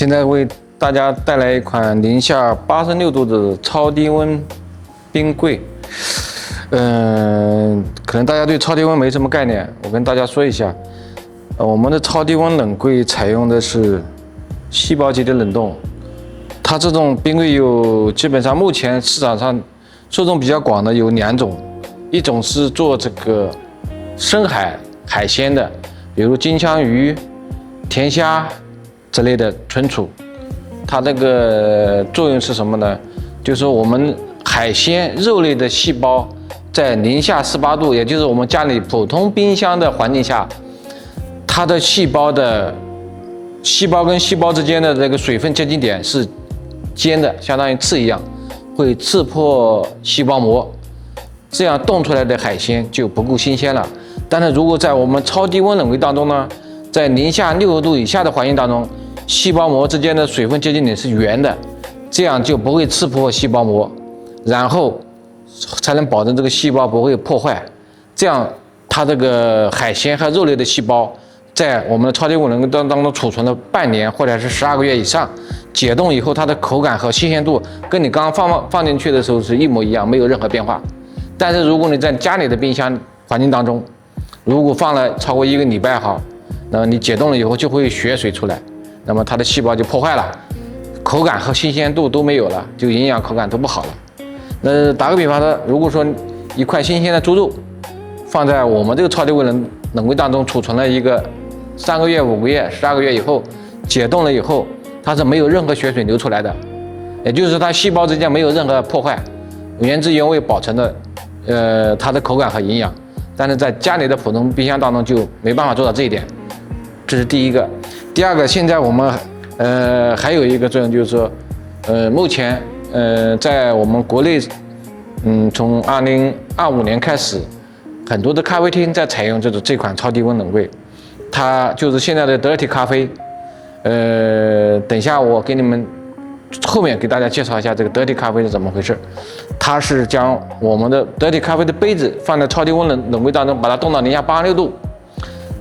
现在为大家带来一款零下86度的超低温冰柜。可能大家对超低温没什么概念，我跟大家说一下，我们的超低温冷柜采用的是细胞级的冷冻。它这种冰柜基本上目前市场上受众比较广的有2种，一种是做这个深海鲜的，比如金枪鱼、甜虾之类的存储。它这个作用是什么呢？就是我们海鲜肉类的细胞在零下18度，也就是我们家里普通冰箱的环境下，它的细胞跟细胞之间的这个水分接近点是尖的，相当于刺一样，会刺破细胞膜，这样冻出来的海鲜就不够新鲜了。但是如果在我们超低温冷柜当中呢，在零下60度以下的环境当中，细胞膜之间的水分接近点是圆的，这样就不会刺破细胞膜，然后才能保证这个细胞不会破坏。这样它这个海鲜和肉类的细胞在我们的超低温冷柜当中储存了半年或者是12个月以上，解冻以后它的口感和新鲜度跟你刚刚放进去的时候是一模一样，没有任何变化。但是如果你在家里的冰箱环境当中，如果放了超过1个礼拜好，那么你解冻了以后就会血水出来，那么它的细胞就破坏了，口感和新鲜度都没有了，就营养口感都不好了。那打个比方说，如果说一块新鲜的猪肉放在我们这个超低温冷柜当中储存了一个3个月、5个月、12个月以后，解冻了以后，它是没有任何血水流出来的，也就是说它细胞之间没有任何破坏，原汁原味保存的它的口感和营养。但是在家里的普通冰箱当中就没办法做到这一点，这是第一个。第二个，现在我们还有一个作用，就是说目前在我们国内从2025年开始，很多的咖啡厅在采用这款超低温冷柜，它就是现在的 Dirty 咖啡。等一下我给你们后面给大家介绍一下这个 Dirty 咖啡是怎么回事。它是将我们的 Dirty 咖啡的杯子放在超低温冷柜当中，把它冻到零下86度，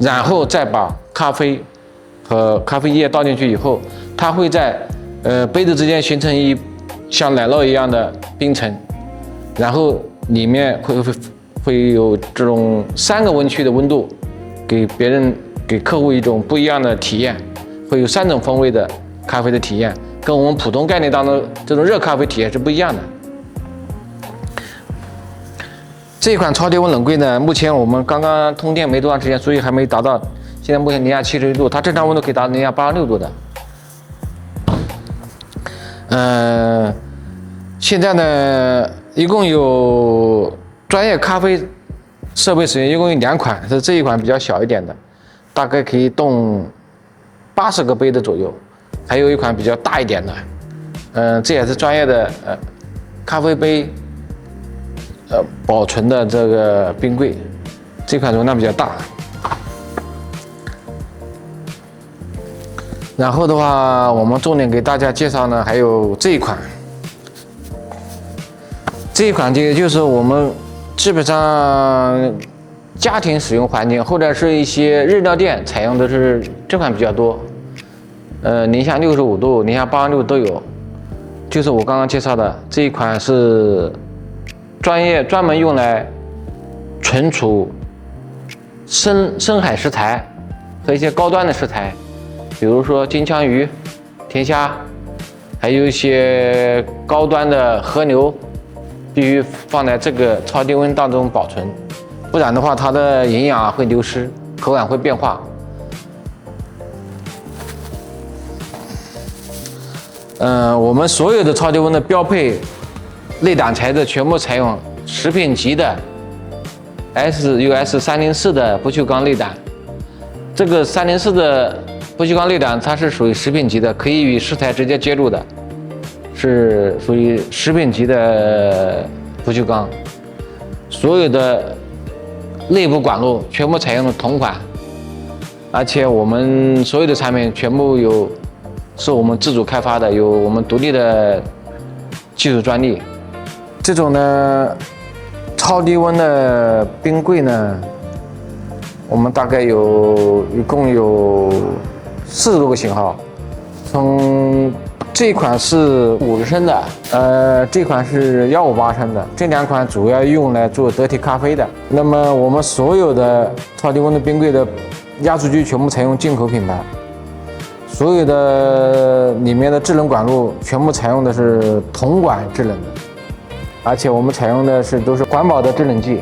然后再把咖啡和咖啡液倒进去以后，它会在杯子之间形成一像奶酪一样的冰层，然后里面会有这种3个温区的温度，给客户一种不一样的体验，会有3种风味的咖啡的体验，跟我们普通概念当中这种热咖啡体验是不一样的。这款超低温冷柜呢，目前我们刚刚通电没多长时间，所以还没达到，现在目前零下71度，它正常温度可以达到零下86度的。现在呢，一共有专业咖啡设备使用，一共有2款，是这一款比较小一点的，大概可以冻80个杯的左右，还有一款比较大一点的，这也是专业的咖啡杯保存的这个冰柜，这款容量比较大。然后的话，我们重点给大家介绍呢，还有这一款。这一款就是我们基本上家庭使用环境或者是一些日料店采用的是这款比较多，零下65度、零下86度都有。就是我刚刚介绍的这一款是专门用来存储深海食材和一些高端的食材，比如说金枪鱼、甜虾，还有一些高端的和牛，必须放在这个超低温当中保存，不然的话它的营养会流失，口感会变化。我们所有的超低温的标配内胆材质全部采用食品级的 SUS 304的不锈钢内胆。这个304的不锈钢内胆它是属于食品级的，可以与食材直接接触的，是属于食品级的不锈钢。所有的内部管路全部采用了同款，而且我们所有的产品全部是我们自主开发的，有我们独立的技术专利。这种呢，超低温的冰柜呢，我们大概一共有40多个型号，从这一款是50升的，这款是158升的，这两款主要用来做得体咖啡的。那么我们所有的超低温的冰柜的压缩机全部采用进口品牌，所有的里面的制冷管路全部采用的是铜管制冷的，而且我们采用的都是环保的制冷剂，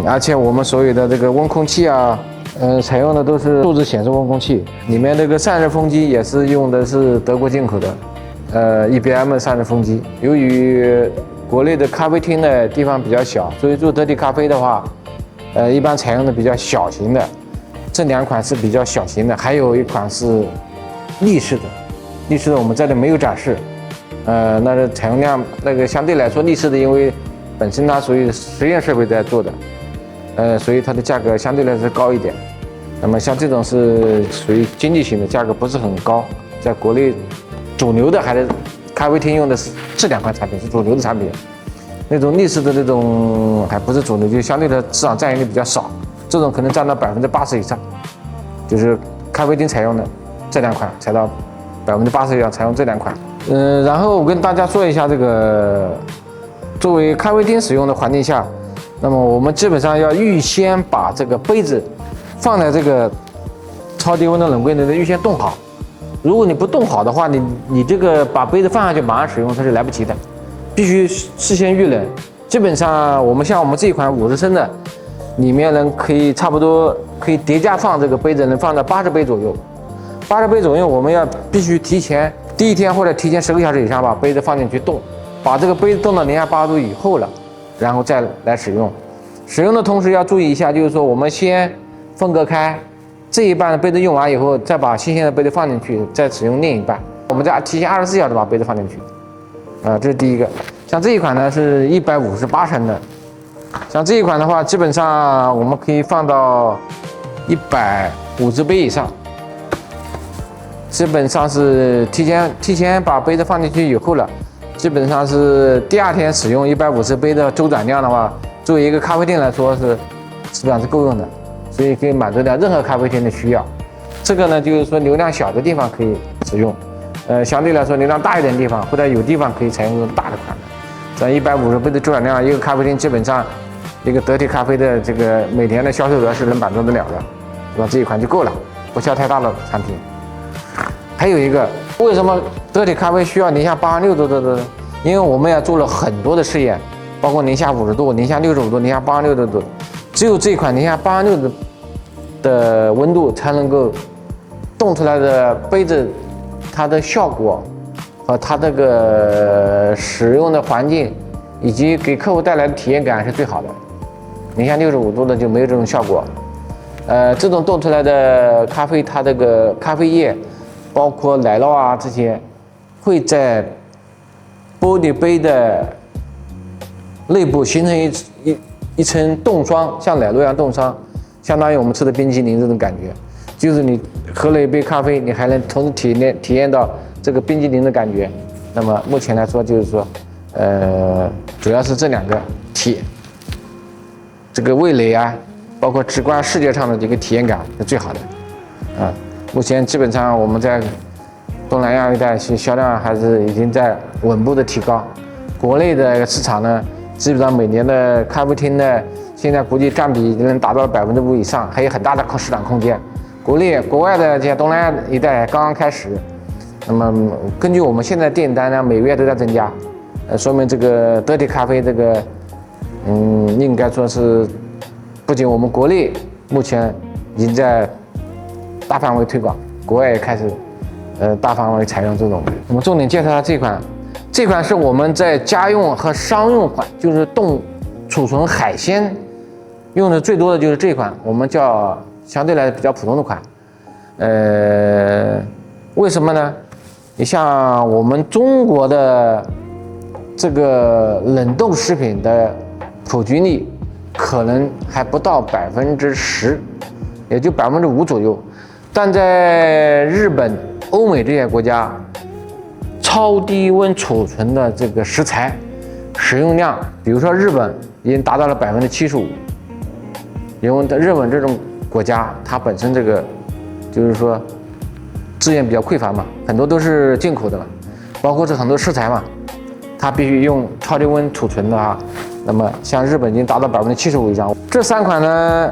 而且我们所有的这个温控器啊。采用的都是数字显示温控器，里面这个散热风机也是用的是德国进口的，EBM 散热风机。由于国内的咖啡厅的地方比较小，所以做得体咖啡的话，一般采用的比较小型的。这两款是比较小型的，还有一款是立式的，立式的我们这里没有展示，那个采用量相对来说立式的，因为本身它属于实验设备在做的，所以它的价格相对来说高一点。那么像这种是属于经济型的，价格不是很高，在国内主流的还是咖啡厅用的是这两款产品，是主流的产品。那种立式的那种还不是主流，就相对的市场占有率比较少，这种可能占到80%以上，就是咖啡厅采用的这两款，采到80%以上采用这两款。然后我跟大家说一下这个，作为咖啡厅使用的环境下，那么我们基本上要预先把这个杯子放在这个超低温的冷柜里，预先冻好。如果你不冻好的话，你这个把杯子放下去马上使用，它是来不及的，必须事先预冷。基本上我们这一款50升的，里面呢差不多可以叠加放这个杯子，能放到80杯左右。80杯左右，我们必须提前第一天或者提前10个小时以上把杯子放进去冻，把这个杯子冻到零下8度以后了，然后再来使用。使用的同时要注意一下，就是说我们先分隔开，这一半的杯子用完以后，再把新鲜的杯子放进去，再使用另一半。我们再提前24小时把杯子放进去，这是第一个。像这一款呢是158升的，像这一款的话，基本上我们可以放到150杯以上。基本上是提前把杯子放进去以后了，基本上是第二天使用150杯的周转量的话，作为一个咖啡店来说基本上是够用的。所以可以满足掉任何咖啡厅的需要。这个呢，就是说流量小的地方可以使用，相对来说流量大一点的地方，或者有地方可以采用这种大的款的。这150杯的周转量，一个咖啡厅基本上一个得体咖啡的这个每年的销售额是能满足得了的，是吧？这一款就够了，不需要太大的产品。还有一个，为什么得体咖啡需要零下86度的？因为我们也做了很多的试验，包括零下50度、零下65度、零下86度。只有这款零下86度的温度才能够冻出来的杯子，它的效果和它这个使用的环境以及给客户带来的体验感是最好的。零下65度的就没有这种效果。这种冻出来的咖啡，它这个咖啡液，包括奶酪啊这些，会在玻璃杯的内部形成一层冻霜，像奶酪一样冻霜，相当于我们吃的冰淇淋这种感觉。就是你喝了一杯咖啡，你还能同时体验到这个冰淇淋的感觉。那么目前来说，就是说，主要是这两个这个味蕾啊，包括直观视觉上的这个体验感是最好的。目前基本上我们在东南亚一带销量还是已经在稳步的提高。国内的市场呢，基本上每年的咖啡厅呢，现在估计占比能达到5%以上，还有很大的市场空间。国外的这些东南亚一带刚刚开始，那么根据我们现在订单呢，每个月都在增加，说明这个得体咖啡这个，应该说是不仅我们国内目前已经在大范围推广，国外也开始大范围采用这种。我们重点介绍它这款是我们在家用和商用款，就是储存海鲜用的最多的就是这款，我们叫相对来说比较普通的款。为什么呢？你像我们中国的这个冷冻食品的普及率可能还不到10%，也就5%左右。但在日本、欧美这些国家，超低温储存的这个食材使用量，比如说日本已经达到了75%，因为日本这种国家它本身这个就是说资源比较匮乏嘛，很多都是进口的嘛，包括是很多食材嘛，它必须用超低温储存的啊。那么像日本已经达到75%以上。这3款呢，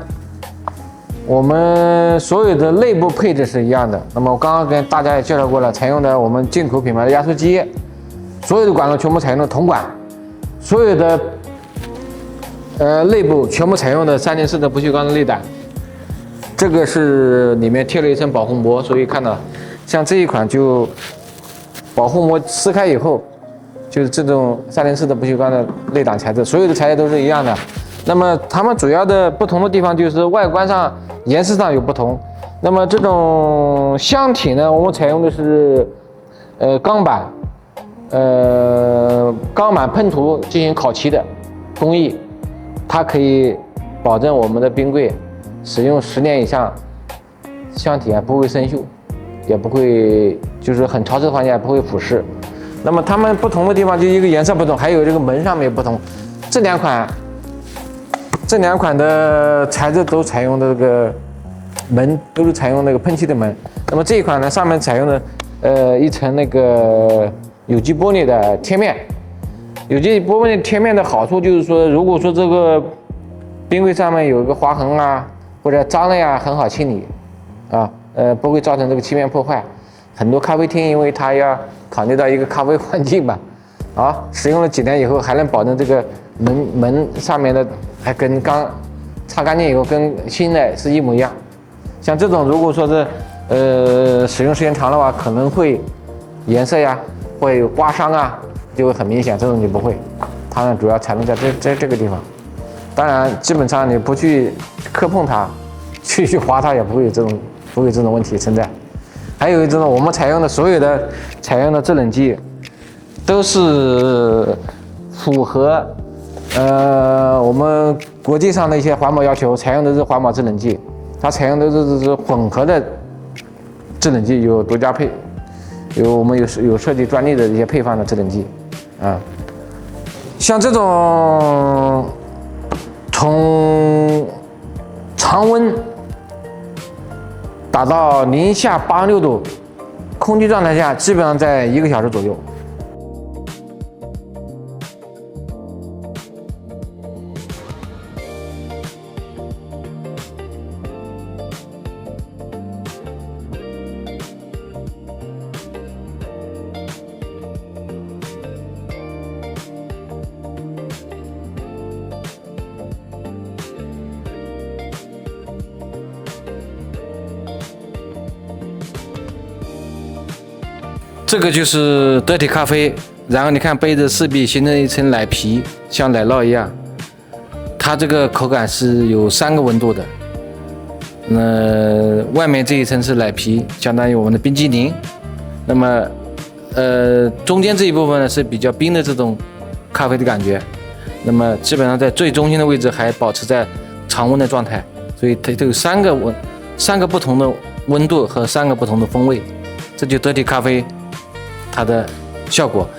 我们所有的内部配置是一样的。那么我刚刚跟大家也介绍过了，采用的我们进口品牌的压缩机，所有的管路全部采用的铜管，所有的内部全部采用的304的不锈钢的内胆。这个是里面贴了一层保护膜，所以看到像这一款就保护膜撕开以后，就是这种304的不锈钢的内胆材质，所有的材质都是一样的。那么它们主要的不同的地方就是外观上、颜色上有不同。那么这种箱体呢，我们采用的是钢板喷涂进行烤漆的工艺，它可以保证我们的冰柜使用10年以上，箱体不会生锈，也不会就是很潮湿的环境也不会腐蚀。那么它们不同的地方就一个颜色不同，还有这个门上面不同。这两款的材质都采用的这个门都是采用那个喷漆的门。那么这一款呢，上面采用的一层那个有机玻璃的贴面。有机玻璃贴面的好处就是说，如果说这个冰柜上面有一个划痕啊或者脏了呀，很好清理啊，不会造成这个漆面破坏。很多咖啡厅因为它要考虑到一个咖啡环境吧，使用了几年以后还能保证这个门上面的还跟刚擦干净以后跟新的是一模一样。像这种如果说是使用时间长的话，可能会颜色呀会刮伤啊，就会很明显。这种就不会，它呢主要采用在这个地方。当然基本上你不去磕碰它，去划它也不会有这种问题存在。还有一种呢，我们采用的制冷剂都是符合我们国际上的一些环保要求，采用的是环保制冷剂。它采用的是混合的制冷剂，有独家我们有设计专利的一些配方的制冷剂啊。像这种从常温达到零下86度，空气状态下基本上在1个小时左右。这个就是得体咖啡，然后你看杯子四壁形成一层奶皮，像奶酪一样。它这个口感是有3个温度的。外面这一层是奶皮，相当于我们的冰激凌。那么，中间这一部分呢是比较冰的这种咖啡的感觉。那么基本上在最中心的位置还保持在常温的状态，所以它有3个不同的温度和3个不同的风味，这就得体咖啡它的效果。